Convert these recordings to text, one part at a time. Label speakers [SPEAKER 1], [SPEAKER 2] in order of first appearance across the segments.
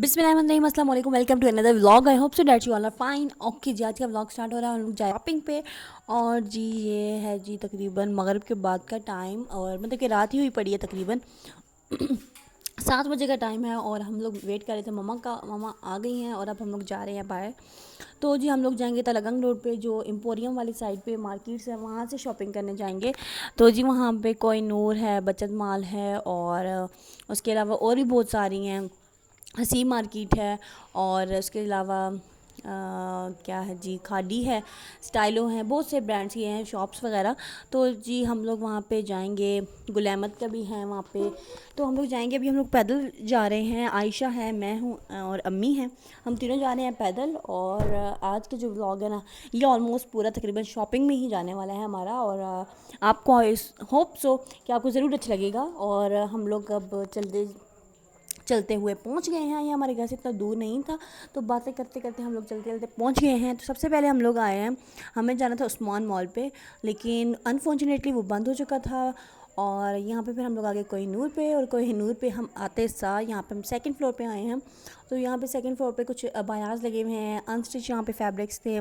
[SPEAKER 1] बिस्मिल्लाहिर्रहमानिर्रहीम, अस्सलाम वालेकुम, welcome to another vlog. I hope so that you all are fine. Okay जी, आज का व्लॉग स्टार्ट हो रहा है। हम लोग जाए शॉपिंग पे। और जी ये है जी तकरीबन मगरिब के बाद का टाइम, और मतलब कि रात ही हुई पड़ी है तकरीबन 7 बजे का टाइम है। और हम लोग वेट कर रहे थे मम्मा का, मम्मा आ गई हैं और अब हम लोग जा रहे हैं बाहर। तो जी हम लोग जाएंगे तलगंग रोड पे, जो एम्पोरियम वाली साइड पे मार्केट्स है, वहाँ से शॉपिंग करने जाएंगे। तो जी वहाँ पे कोई नूर है, बचत माल है, और उसके अलावा और भी बहुत सारी हैं। हसी मार्केट है, और उसके अलावा क्या है जी, खादी है, स्टाइलो हैं, बहुत से ब्रांड्स के हैं, शॉप्स वगैरह। तो जी हम लोग वहाँ पे जाएंगे। गुल अहमद का भी है वहाँ पे। तो हम लोग जाएंगे। अभी हम लोग पैदल जा रहे हैं। आयशा है, मैं हूँ और अम्मी हैं। हम तीनों जा रहे हैं पैदल। और आज का जो व्लॉग है ना, ये ऑलमोस्ट पूरा तकरीबन शॉपिंग में ही जाने वाला है हमारा। और आपको होप सो कि आपको ज़रूर अच्छा लगेगा। और हम लोग अब चलते हुए पहुंच गए हैं। ये हमारे घर से इतना दूर नहीं था, तो बातें करते करते हम लोग चलते चलते पहुंच गए हैं। तो सबसे पहले हम लोग आए हैं, हमें जाना था उस्मान मॉल पे, लेकिन अनफॉर्चुनेटली वो बंद हो चुका था। और यहाँ पे फिर हम लोग आगे कोहिनूर पे, और कोहिनूर पे हम आते सा यहाँ पे हम सेकंड फ्लोर पे आए हैं। तो यहाँ पे सेकंड फ्लोर पे कुछ अबायास लगे हुए हैं, अनस्टिच यहाँ पे फैब्रिक्स थे,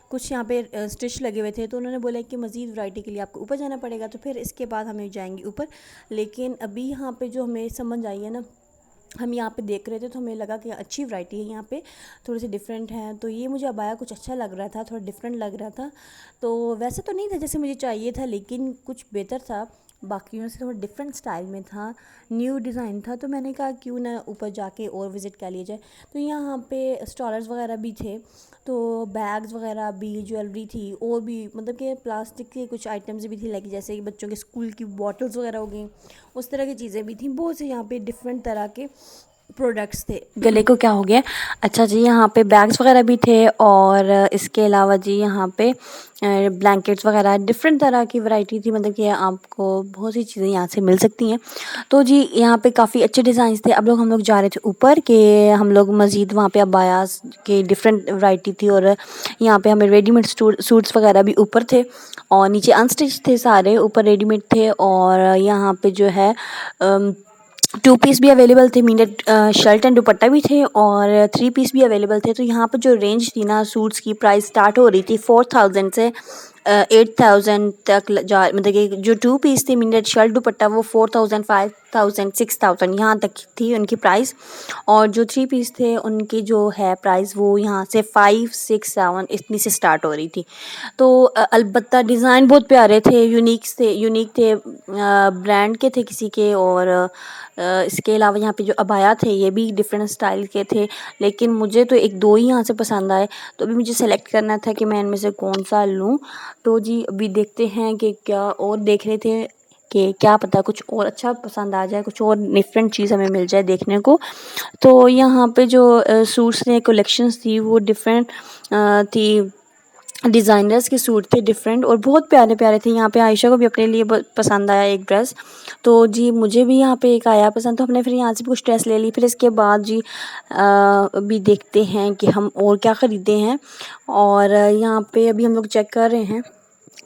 [SPEAKER 1] कुछ यहाँ पे स्टिच लगे हुए थे। तो उन्होंने बोला कि मज़ीद वैरायटी के लिए आपको ऊपर जाना पड़ेगा। तो फिर इसके बाद हमें जाएंगे ऊपर। लेकिन अभी यहाँ पे जो हमें समझ आई है ना, हम यहाँ पे देख रहे थे तो हमें लगा कि अच्छी वैरायटी है यहाँ पे, थोड़ी सी डिफरेंट है। तो ये मुझे अबाया कुछ अच्छा लग रहा था, थोड़ा डिफरेंट लग रहा था। तो वैसे तो नहीं था जैसे मुझे चाहिए था, लेकिन कुछ बेहतर था, बाकियों से थोड़ा डिफरेंट स्टाइल में था, न्यू डिज़ाइन था। तो मैंने कहा क्यों ना ऊपर जाके और विज़िट कर लिया जाए। तो यहाँ पे स्टॉलर्स वगैरह भी थे, तो बैग्स वगैरह भी, ज्वेलरी थी, और भी मतलब कि प्लास्टिक के कुछ आइटम्स भी थी, लाइक जैसे कि बच्चों के स्कूल की बॉटल्स वगैरह हो गई, उस तरह की चीज़ें भी थी। बहुत से यहाँ पे डिफरेंट तरह के प्रोडक्ट्स थे। गले को क्या हो गया? अच्छा जी, यहाँ पे बैग्स वगैरह भी थे, और इसके अलावा जी यहाँ पे ब्लैंकेट्स वगैरह डिफरेंट तरह की वैरायटी थी। मतलब कि आपको बहुत सी चीज़ें यहाँ से मिल सकती हैं। तो जी यहाँ पे काफ़ी अच्छे डिज़ाइंस थे। अब हम लोग जा रहे थे ऊपर के, हम लोग मज़ीद वहाँ पे अबायास के डिफरेंट वैरायटी थी। और यहाँ पे हमें रेडीमेड सूट्स वगैरह भी ऊपर थे, और नीचे अनस्टिच थे सारे, ऊपर रेडीमेड थे। और यहाँ पे जो है 2 पीस भी अवेलेबल थे, मीनेट शर्ट एंड दुपट्टा भी थे, और 3 पीस भी अवेलेबल थे। तो यहाँ पर जो रेंज थी ना सूट्स की, प्राइस स्टार्ट हो रही थी 4000 से 8000 तक जा, मतलब कि जो 2 पीस थे मीनेट शर्ट दुपट्टा, वो 4000 5000 6000 यहाँ तक थी उनकी प्राइस। और जो 3 पीस थे उनकी जो है प्राइस, वो यहाँ से 5 6 7 इतनी से स्टार्ट हो रही थी। तो अलबत्ता डिज़ाइन बहुत प्यारे थे, यूनिक थे, ब्रांड के थे किसी के। और इसके अलावा यहाँ पे जो अबाया थे, ये भी डिफरेंट स्टाइल के थे, लेकिन मुझे तो एक दो ही यहाँ से पसंद आए। तो अभी मुझे सेलेक्ट करना था कि मैं इनमें से कौन सा लूँ। तो जी अभी देखते हैं कि क्या, और देख रहे थे कि क्या पता कुछ और अच्छा पसंद आ जाए, कुछ और डिफरेंट चीज़ हमें मिल जाए देखने को। तो यहाँ पे जो सूट्स ने कलेक्शंस थी, वो डिफरेंट थी, डिज़ाइनर्स के सूट थे डिफरेंट, और बहुत प्यारे प्यारे थे। यहाँ पे आयशा को भी अपने लिए बहुत पसंद आया एक ड्रेस। तो जी मुझे भी यहाँ पे एक आया पसंद, तो हमने फिर यहाँ से भी कुछ ड्रेस ले ली। फिर इसके बाद जी अभी देखते हैं कि हम और क्या ख़रीदे हैं। और यहाँ पे अभी हम लोग चेक कर रहे हैं।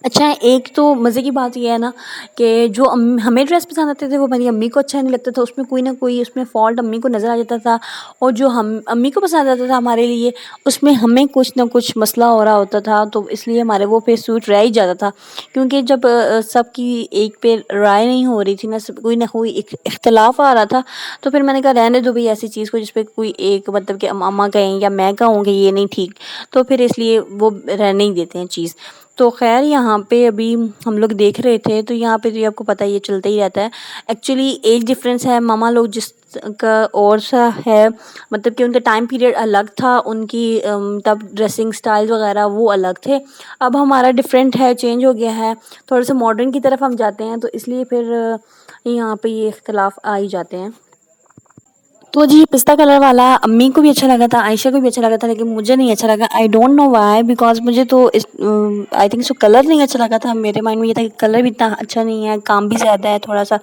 [SPEAKER 1] अच्छा, एक तो मज़े की बात ये है ना कि जो हमें ड्रेस पसंद आते थे, वो हमारी अम्मी को अच्छा नहीं लगता था, उसमें कोई ना कोई उसमें फ़ॉल्ट अम्मी को नज़र आ जाता था। और जो हम अम्मी को पसंद आता था हमारे लिए, उसमें हमें कुछ ना कुछ मसला हो रहा होता था। तो इसलिए हमारे वो पे सूट रह ही जाता था, क्योंकि जब सबकी एक पे राय नहीं हो रही थी ना, सब कोई ना कोई इख्तलाफ आ रहा था। तो फिर मैंने कहा रहने दो भाई ऐसी चीज़ को जिस पे कोई एक, मतलब कि अम्मा कहें या मैं कहूँ कि ये नहीं ठीक, तो फिर इसलिए वो रहने ही देते हैं चीज़। तो ख़ैर यहाँ पे अभी हम लोग देख रहे थे, तो यहाँ पे तो आपको पता है ये चलता ही रहता है। एक्चुअली एज डिफरेंस है, मामा लोग जिस का और सा है, मतलब कि उनका टाइम पीरियड अलग था, उनकी तब ड्रेसिंग स्टाइल वगैरह वो अलग थे। अब हमारा डिफरेंट है, चेंज हो गया है, थोड़ा सा मॉडर्न की तरफ हम जाते हैं, तो इसलिए फिर यहाँ पे ये इख्तलाफ आ ही जाते हैं। तो जी पिस्ता कलर वाला अम्मी को भी अच्छा लगा था, आयशा को भी अच्छा लगा था, लेकिन मुझे नहीं अच्छा लगा। I don't know why, because मुझे तो इस आई थिंक सो कलर नहीं अच्छा लगा था। मेरे माइंड में ये था कि कलर भी इतना अच्छा नहीं है, काम भी ज़्यादा है थोड़ा-सा।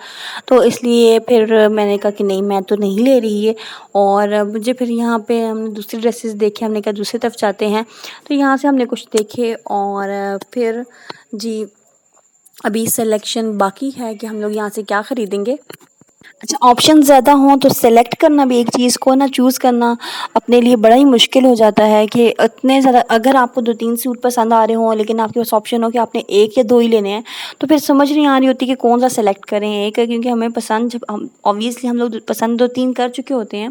[SPEAKER 1] तो इसलिए फिर मैंने कहा कि नहीं, मैं तो नहीं ले रही ये। और मुझे फिर यहाँ पे हमने दूसरे ड्रेसेस देखे, हमने कहा दूसरी तरफ जाते हैं। तो यहाँ से हमने कुछ देखे, और फिर जी अभी सिलेक्शन बाकी है कि हम लोग यहाँ से क्या ख़रीदेंगे। अच्छा, ऑप्शन ज़्यादा हों तो सेलेक्ट करना भी एक चीज़ को ना चूज़ करना अपने लिए बड़ा ही मुश्किल हो जाता है कि इतने ज़्यादा अगर आपको 2-3 सूट पसंद आ रहे हों लेकिन आपके पास ऑप्शन हो कि आपने 1 या 2 ही लेने हैं, तो फिर समझ नहीं आ रही होती कि कौन-सा सेलेक्ट करें। एक है क्योंकि हमें पसंद जब हम ऑब्वियसली हम लोग पसंद 2-3 कर चुके होते हैं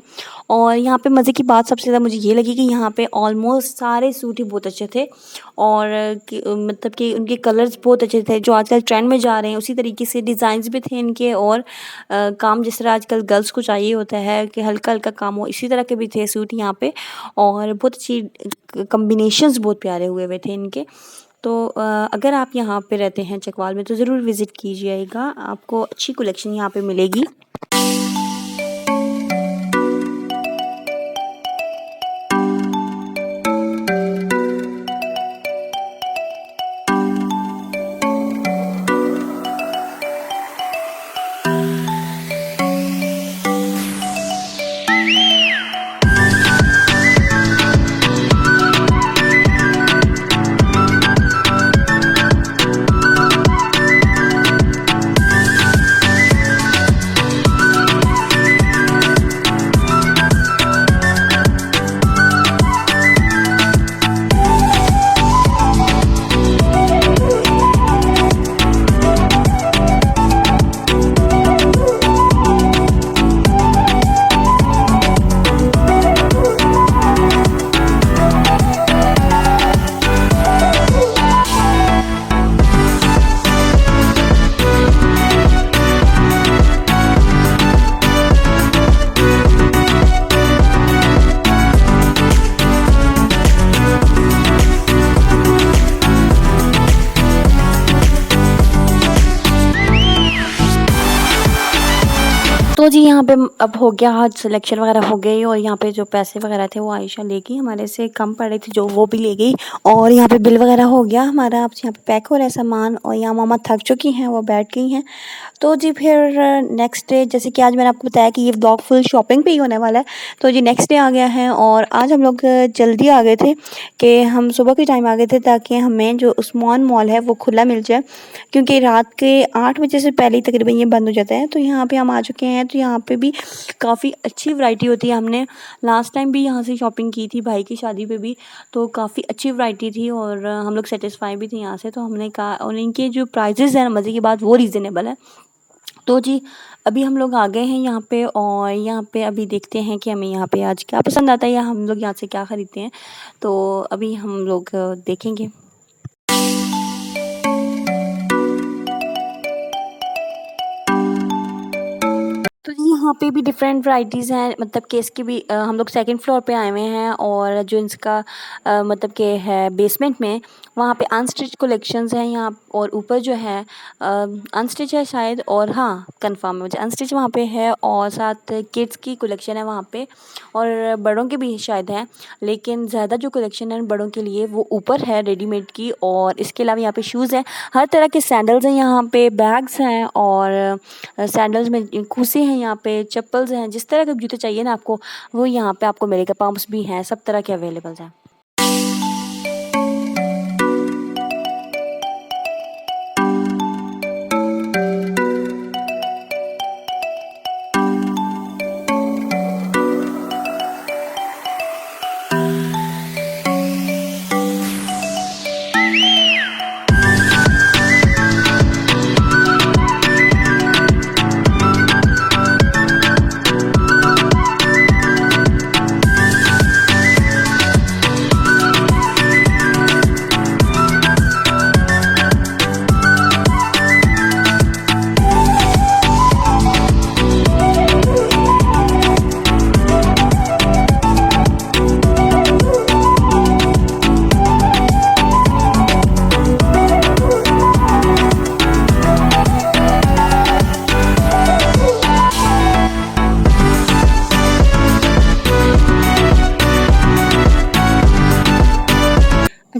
[SPEAKER 1] और यहाँ पे मज़े की बात सबसे ज़्यादा मुझे ये लगी कि यहाँ पे ऑलमोस्ट सारे सूट ही बहुत अच्छे थे और मतलब कि उनके कलर्स बहुत अच्छे थे, जो आजकल ट्रेंड में जा रहे हैं उसी तरीके से डिज़ाइन्स भी थे इनके और काम जिस तरह आजकल गर्ल्स को चाहिए होता है कि हल्का-हल्का काम हो, इसी तरह के भी थे सूट यहाँ पे और बहुत अच्छी कॉम्बिनेशंस बहुत प्यारे हुए हुए थे इनके। तो अगर आप यहाँ पे रहते हैं चकवाल में तो ज़रूर विज़िट कीजिएगा, आपको अच्छी कलेक्शन यहाँ पे मिलेगी। तो जी यहाँ पे अब हो गया आज सिलेक्शन वगैरह हो गई और यहाँ पे जो पैसे वगैरह थे वो आयशा ले गई, हमारे से कम पड़े थे जो वो भी ले गई और यहाँ पे बिल वगैरह हो गया हमारा। अब यहाँ पे पैक हो रहा है सामान और यहाँ मामा थक चुकी हैं, वो बैठ गई हैं। तो जी फिर नेक्स्ट डे जैसे कि आज मैंने आपको बताया कि ये व्लॉग फुल शॉपिंग पे ही होने वाला है, तो जी नेक्स्ट डे आ गया है और आज हम लोग जल्दी आ गए थे कि हम सुबह के टाइम आ गए थे ताकि हमें जो उस्मान मॉल है वो खुला मिल जाए, क्योंकि रात के 8 बजे से पहले ही तकरीबन ये बंद हो जाता है। तो यहाँ पे हम आ चुके हैं, तो यहाँ पे भी काफ़ी अच्छी वैरायटी होती है। हमने लास्ट टाइम भी यहाँ से शॉपिंग की थी भाई की शादी पे भी, तो काफ़ी अच्छी वैरायटी थी और हम लोग सेटिस्फाई भी थे यहाँ से। तो हमने कहा और इनके जो प्राइजेज़ हैं मज़े की बात वो रीज़नेबल है। तो जी अभी हम लोग आ गए हैं यहाँ पे और यहाँ पे अभी देखते हैं कि हमें यहाँ पे आज क्या पसंद आता है या हम लोग यहाँ से क्या ख़रीदते हैं। तो अभी हम लोग देखेंगे। तो जी यहाँ पे भी डिफरेंट वैराइटीज़ हैं, मतलब कि इसकी भी हम लोग सेकंड फ्लोर पे आए हुए हैं और जो इसका मतलब कि है बेसमेंट में, वहाँ पे अनस्टिच कलेक्शंस हैं यहाँ और ऊपर जो है अनस्टिच है शायद, और हाँ कंफर्म है मुझे अनस्टिच वहाँ पे है और साथ किड्स की कलेक्शन है वहाँ पे और बड़ों के भी शायद है, लेकिन ज़्यादा जो कलेक्शन है बड़ों के लिए वो ऊपर है रेडीमेड की। और इसके अलावा यहाँ पे शूज़ हैं, हर तरह के सैंडल्स हैं, यहाँ पे बैग्स हैं और सैंडल्स में खूसे हैं, यहाँ पे चप्पल्स हैं, जिस तरह के जूते चाहिए ना आपको वो यहाँ पे आपको मिलेगा। पम्प्स भी हैं, सब तरह के अवेलेबल हैं।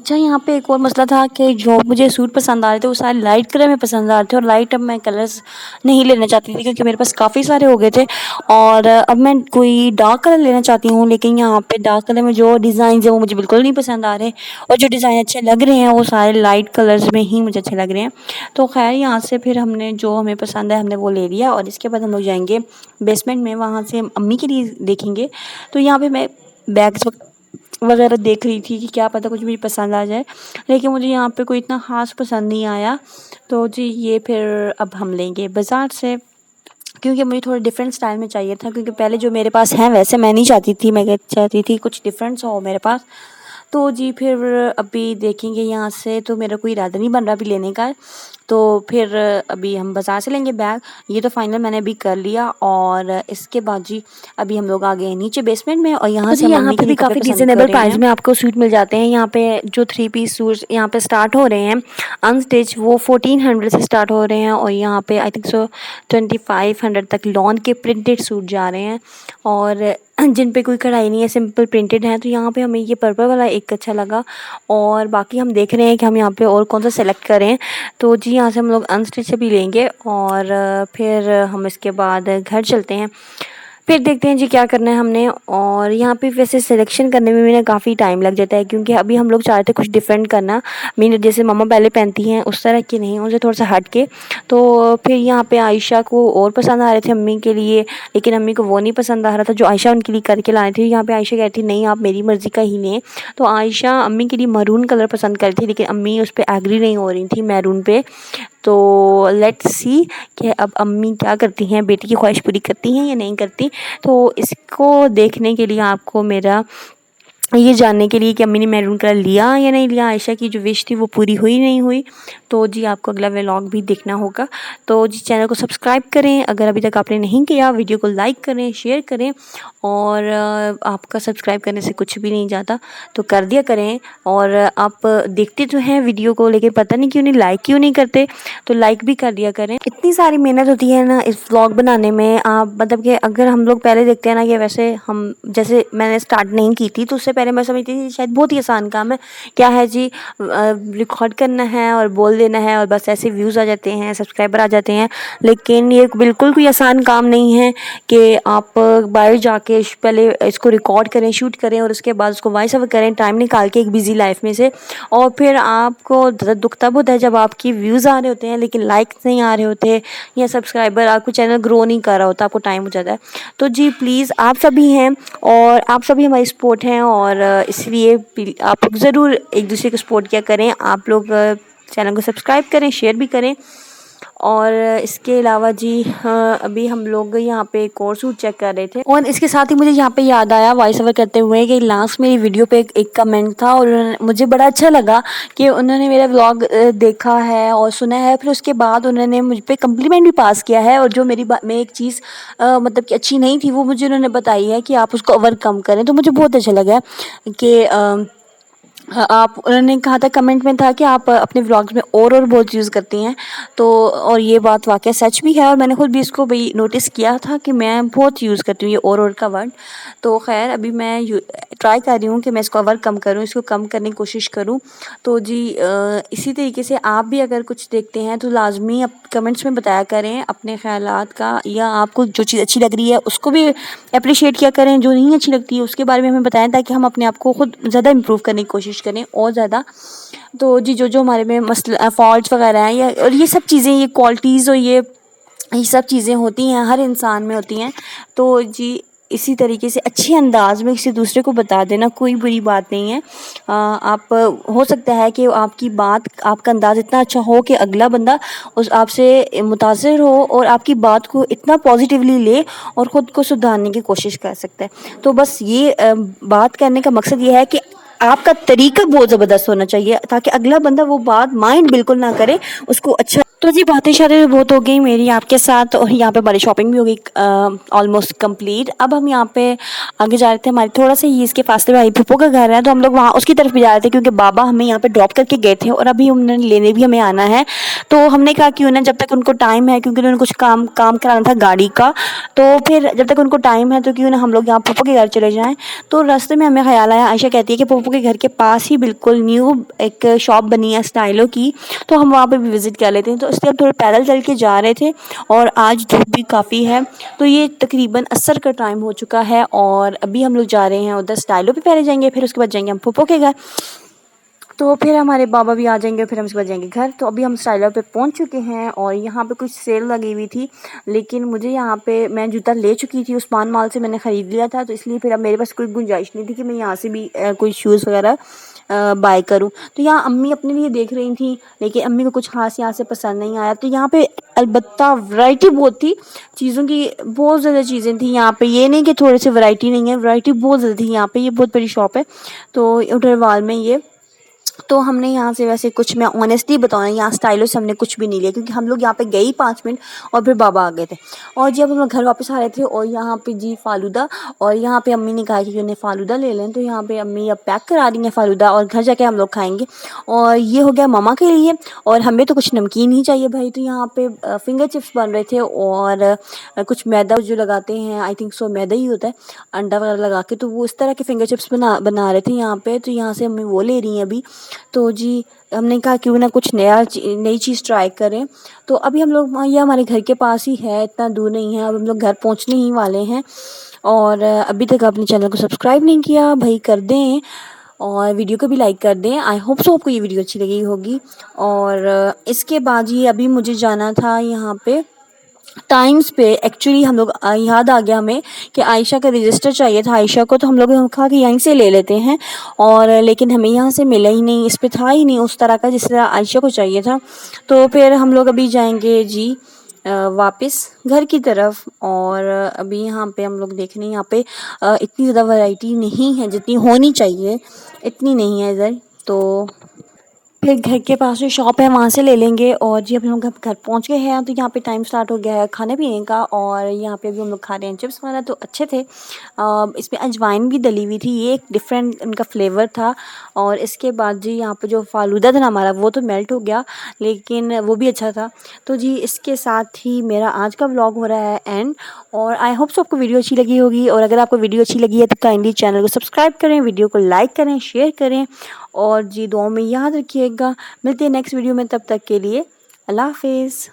[SPEAKER 1] अच्छा, यहाँ पे एक और मसला था कि जो मुझे सूट पसंद आ रहे थे वो सारे लाइट कलर में पसंद आ रहे थे, और लाइट अब मैं कलर्स नहीं लेना चाहती थी क्योंकि मेरे पास काफ़ी सारे हो गए थे। और अब मैं कोई डार्क कलर लेना चाहती हूँ, लेकिन यहाँ पे डार्क कलर में जो डिज़ाइन है वो मुझे बिल्कुल नहीं पसंद आ रहे, और जो डिज़ाइन अच्छे लग रहे हैं वो सारे लाइट कलर्स में ही मुझे अच्छे लग रहे हैं। तो खैर यहाँ से फिर हमने जो हमें पसंद है हमने वो ले लिया, और इसके बाद हम लोग जाएंगे बेसमेंट में, वहाँ से हम अम्मी के लिए देखेंगे। तो यहाँ पे मैं बैग्स वगैरह देख रही थी कि क्या पता कुछ मुझे पसंद आ जाए, लेकिन मुझे यहाँ पे कोई इतना ख़ास पसंद नहीं आया। तो जी ये फिर अब हम लेंगे बाज़ार से, क्योंकि मुझे थोड़ा डिफरेंट स्टाइल में चाहिए था, क्योंकि पहले जो मेरे पास हैं वैसे मैं नहीं चाहती थी, मैं चाहती थी कुछ डिफरेंट हो मेरे पास। तो जी फिर अभी देखेंगे यहाँ से, तो मेरा कोई इरादा नहीं बन रहा अभी लेने का। तो फिर अभी हम बाज़ार से लेंगे बैग, ये तो फाइनल मैंने अभी कर लिया। और इसके बाद जी अभी हम लोग आ गए हैं नीचे बेसमेंट में, और यहाँ से
[SPEAKER 2] यहाँ
[SPEAKER 1] मम्मी
[SPEAKER 2] पे
[SPEAKER 1] के लिए
[SPEAKER 2] भी
[SPEAKER 1] कपड़े
[SPEAKER 2] काफ़ी
[SPEAKER 1] पसंद
[SPEAKER 2] रीज़नेबल
[SPEAKER 1] कर रहे
[SPEAKER 2] प्राइस
[SPEAKER 1] हैं।
[SPEAKER 2] में आपको सूट मिल जाते हैं। यहाँ पे जो 3 पीस सूट्स यहाँ पे स्टार्ट हो रहे हैं अनस्टिच, वो 1400 से स्टार्ट हो रहे हैं, और यहाँ पे आई थिंक सो 2500 तक लॉन के प्रिंटेड सूट जा रहे हैं, और जिन पे कोई कढ़ाई नहीं है, सिंपल प्रिंटेड है। तो यहाँ पे हमें ये पर्पल वाला एक अच्छा लगा, और बाकी हम देख रहे हैं कि हम यहाँ पे और कौन सा सेलेक्ट करें। तो जी यहाँ से हम लोग अनस्टिच भी लेंगे, और फिर हम इसके बाद घर चलते हैं, फिर देखते हैं जी क्या करना है हमने। और यहाँ पे वैसे सिलेक्शन करने में मेरा काफ़ी टाइम लग जाता है, क्योंकि अभी हम लोग चाह रहे थे कुछ डिफरेंट करना, मीन जैसे मम्मा पहले पहनती हैं उस तरह की नहीं, उनसे थोड़ा सा हट के। तो फिर यहाँ पे आयशा को और पसंद आ रहे थे अम्मी के लिए, लेकिन अम्मी को वो नहीं पसंद आ रहा था जो आयशा उनके लिए करके लाए थे। यहाँ पे आयशा कह रही थी नहीं आप मेरी मर्ज़ी का ही लें। तो आयशा अम्मी के लिए मरून कलर पसंद कर रही थी, लेकिन अम्मी उस पर एग्री नहीं हो रही थी मैरून पे। तो लेट्स सी कि अब अम्मी क्या करती हैं, बेटी की ख्वाहिश पूरी करती हैं या नहीं करती। तो इसको देखने के लिए आपको मेरा ये जानने के लिए कि अम्मी ने मैरून कलर लिया या नहीं लिया, आयशा की जो विश थी वो पूरी हुई नहीं हुई, तो जी आपको अगला व्लॉग भी देखना होगा। तो जी चैनल को सब्सक्राइब करें अगर अभी तक आपने नहीं किया, वीडियो को लाइक करें, शेयर करें, और आपका सब्सक्राइब करने से कुछ भी नहीं जाता तो कर दिया करें। और आप देखते तो हैं वीडियो को, लेकिन पता नहीं क्यों नहीं करते, तो लाइक भी कर दिया करें। इतनी सारी मेहनत होती है ना इस व्लॉग बनाने में, आप मतलब कि अगर हम लोग पहले देखते हैं ना कि वैसे हम जैसे मैंने स्टार्ट नहीं की थी तो उससे पहले मैं समझती थी शायद बहुत ही आसान काम है, क्या है जी रिकॉर्ड करना है और बोल देना है और बस ऐसे व्यूज़ आ जाते हैं, सब्सक्राइबर आ जाते हैं। लेकिन ये बिल्कुल कोई आसान काम नहीं है कि आप बाहर जाके पहले इसको रिकॉर्ड करें, शूट करें, और उसके बाद उसको वॉइस ओवर करें टाइम निकाल के एक बिजी लाइफ में से, और फिर आपको दुख तब होता है जब आपकी व्यूज़ आ रहे होते हैं लेकिन लाइक्स नहीं आ रहे होते, या सब्सक्राइबर, आपको चैनल ग्रो नहीं कर रहा होता, आपको टाइम हो जाता है। तो जी प्लीज़ आप सभी हैं और आप सभी हमारी सपोर्ट हैं, और इसलिए आप लोग ज़रूर एक दूसरे को सपोर्ट किया करें। आप लोग चैनल को सब्सक्राइब करें, शेयर भी करें। और इसके अलावा जी अभी हम लोग यहाँ पे एक और सूट चेक कर रहे थे, और इसके साथ ही मुझे यहाँ पे याद आया वॉइस ओवर करते हुए कि लास्ट मेरी वीडियो पे एक कमेंट था, और मुझे बड़ा अच्छा लगा कि उन्होंने मेरा व्लॉग देखा है और सुना है, फिर उसके बाद उन्होंने मुझ पे कम्प्लीमेंट भी पास किया है, और जो मेरी बात में एक चीज़ मतलब कि अच्छी नहीं थी वो मुझे उन्होंने बताई है कि आप उसको ओवरकम करें। तो मुझे बहुत अच्छा लगा कि आप, उन्होंने कहा था कमेंट में था कि आप अपने व्लॉग्स में और बहुत यूज़ करती हैं। तो और ये बात वाकई सच भी है, और मैंने खुद भी इसको भी नोटिस किया था कि मैं बहुत यूज़ करती हूँ ये और का वर्ड। तो खैर अभी मैं ट्राई कर रही हूँ कि मैं इसको ओवर कम करूँ, इसको कम करने की कोशिश करूँ। तो जी इसी तरीके से आप भी अगर कुछ देखते हैं तो लाजमी आप कमेंट्स में बताया करें अपने ख़यालात का, या आपको जो चीज़ अच्छी लग रही है उसको भी अप्रिशिएट किया करें, जो नहीं अच्छी लगती है उसके बारे में हमें बताएं, ताकि हम अपने आप को खुद ज़्यादा इम्प्रूव करने की कोशिश करें और ज़्यादा। तो जी जो जो हमारे में मसला फॉल्ट्स वगैरह हैं, या और ये सब चीज़ें, ये क्वालिटीज़ और ये सब चीज़ें होती हैं, हर इंसान में होती हैं। तो जी इसी तरीके से अच्छे अंदाज में किसी दूसरे को बता देना कोई बुरी बात नहीं है। आप, हो सकता है कि आपकी बात, आपका अंदाज़ इतना अच्छा हो कि अगला बंदा उस आपसे मुतासिर हो और आपकी बात को इतना पॉजिटिवली ले और ख़ुद को सुधारने की कोशिश कर सकता है। तो बस ये बात करने का मकसद ये है कि आपका तरीका बहुत ज़बरदस्त होना चाहिए, ताकि अगला बंदा वो बात माइंड बिल्कुल ना करे, उसको अच्छा तो जी बातें शायद तो बहुत हो गई मेरी आपके साथ और यहाँ पे हमारी शॉपिंग भी हो गई ऑलमोस्ट कंप्लीट। अब हम यहाँ पे आगे जा रहे थे, हमारे थोड़ा सा ही इसके फासले में हमारी फूफो का घर है, तो हम लोग वहाँ उसकी तरफ भी जा रहे थे क्योंकि बाबा हमें यहाँ पे ड्रॉप करके गए थे और अभी उन्होंने लेने भी हमें आना है। तो हमने कहा क्यों ना, जब तक उनको टाइम है, क्योंकि उन्होंने कुछ काम काम कराना था गाड़ी का, तो फिर जब तक उनको टाइम है तो क्यों ना हम लोग यहाँ फूफो के घर चले जाएँ। तो रास्ते में हमें ख्याल आया, आयशा कहती है कि फूफो के घर के पास ही बिल्कुल न्यू एक शॉप बनी है स्टाइलो की, तो हम वहाँ पे भी विज़िट कर लेते हैं। तो इसलिए हम थोड़े पैदल चल के जा रहे थे और आज धूप भी काफ़ी है, तो ये तकरीबन असर का टाइम हो चुका है और अभी हम लोग जा रहे हैं उधर स्टाइलो पे पहले जाएंगे, फिर उसके बाद जाएंगे हम फूफो के घर, तो फिर हमारे बाबा भी आ जाएंगे, फिर हम उसके बाद जाएंगे घर। तो अभी हम स्टाइलर पे पहुंच चुके हैं और यहाँ पे कुछ सेल लगी हुई थी, लेकिन मुझे यहाँ पे मैं जूता ले चुकी थी, उस्मान माल से मैंने ख़रीद लिया था, तो इसलिए फिर अब मेरे पास कोई गुंजाइश नहीं थी कि मैं यहाँ से भी कोई शूज़ वगैरह बाय करूँ। तो यहाँ अम्मी अपने लिए देख रही थी, लेकिन अम्मी को कुछ खास यहाँ से पसंद नहीं आया। तो यहाँ पे अलबत्ता वैरायटी बहुत थी चीज़ों की, बहुत ज़्यादा चीज़ें थी यहाँ पे, ये नहीं कि थोड़ी सी वैरायटी नहीं है, वैरायटी बहुत ज़्यादा थी यहाँ पे। ये बहुत बड़ी शॉप है, तो उटरवाल में ये। तो हमने यहाँ से वैसे कुछ, मैं ऑनेस्टली बताऊँ, यहाँ स्टाइलो से हमने कुछ भी नहीं लिया क्योंकि हम लोग यहाँ पे गए ही 5 मिनट और फिर बाबा आ गए थे। और जब हम लोग घर वापस आ रहे थे और यहाँ पे जी फ़ालूदा, और यहाँ पे अम्मी ने कहा कि उन्हें फ़ालूदा ले लें, तो यहाँ पे अम्मी अब पैक करा रही हैं फ़ालूदा और घर जाके हम लोग खाएंगे। और ये हो गया मामा के लिए, और हमें तो कुछ नमकीन ही चाहिए भाई। तो यहाँ पे फिंगर चिप्स बन रहे थे और कुछ मैदा जो लगाते हैं, आई थिंक सो मैदा ही होता है, अंडा वगैरह लगा के, तो वो इस तरह के फिंगर चिप्स बना रहे थे यहाँ पे। तो यहाँ से अम्मी वो ले रही हैं अभी। तो जी हमने कहा क्यों ना कुछ नई चीज़ ट्राई करें। तो अभी हम लोग, ये हमारे घर के पास ही है, इतना दूर नहीं है, अब हम लोग घर पहुंचने ही वाले हैं। और अभी तक अपने चैनल को सब्सक्राइब नहीं किया भाई, कर दें और वीडियो को भी लाइक कर दें। आई होप सो आपको ये वीडियो अच्छी लगी होगी। और इसके बाद ही अभी मुझे जाना था यहाँ पे टाइम्स पे। एक्चुअली हम लोग याद आ गया हमें कि आयशा का रजिस्टर चाहिए था आयशा को, तो हम लोग कहा कि यहीं से ले लेते हैं, और लेकिन हमें यहाँ से मिला ही नहीं, इस पे था ही नहीं उस तरह का जिस तरह आयशा को चाहिए था। तो फिर हम लोग अभी जाएंगे जी वापस घर की तरफ। और अभी यहाँ पे हम लोग देख रहे हैं, यहाँ पे इतनी ज़्यादा वैरायटी नहीं है जितनी होनी चाहिए, इतनी नहीं है इधर। तो फिर घर के पास जो शॉप है वहाँ से ले लेंगे। और जी अभी हम घर पहुँच गए हैं, तो यहाँ पे टाइम स्टार्ट हो गया है खाने पीने का। और यहाँ पे अभी हम लोग खा रहे हैं चिप्स वगैरह, तो अच्छे थे। इसमें अजवाइन भी डली हुई थी, ये एक डिफरेंट उनका फ्लेवर था। और इसके बाद जी यहाँ पे जो फालूदा था ना हमारा, वो तो मेल्ट हो गया, लेकिन वो भी अच्छा था। तो जी इसके साथ ही मेरा आज का व्लॉग हो रहा है एंड। और आई होप सो आपको वीडियो अच्छी लगी होगी, और अगर आपको वीडियो अच्छी लगी है तो काइंडली चैनल को सब्सक्राइब करें, वीडियो को लाइक करें, शेयर करें, और जी दुआओं में याद रखिएगा। मिलते हैं नेक्स्ट वीडियो में, तब तक के लिए अल्लाह हाफिज़।